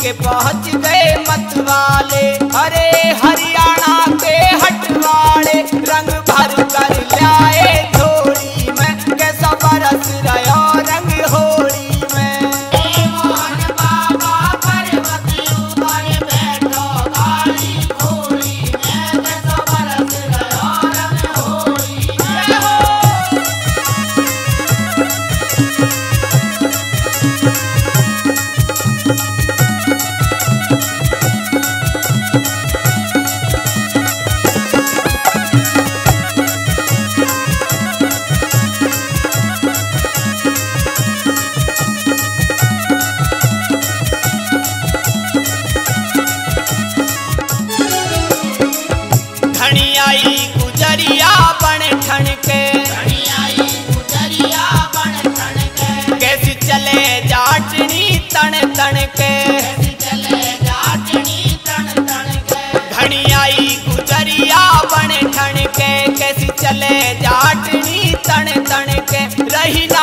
के पहुँच गए मतवाले। अरे हरियाणा के हटवाले रंग भर कर लाए झोली में, कैसा बरस रहा रंग होली में। मोहन बाबा पर्वत ऊपर बैठो काली होली में, कैसा बरस रहा रंग होली में। धनियाई गुजरिया बन ठन के, धनियाई गुजरिया बन ठन के, कैसी चले जाटनी तन तन के। कैसी चले जाटनी तन तन के। धनियाई गुजरिया बन ठन के, कैसी चले जाटनी तन तन के। रही ना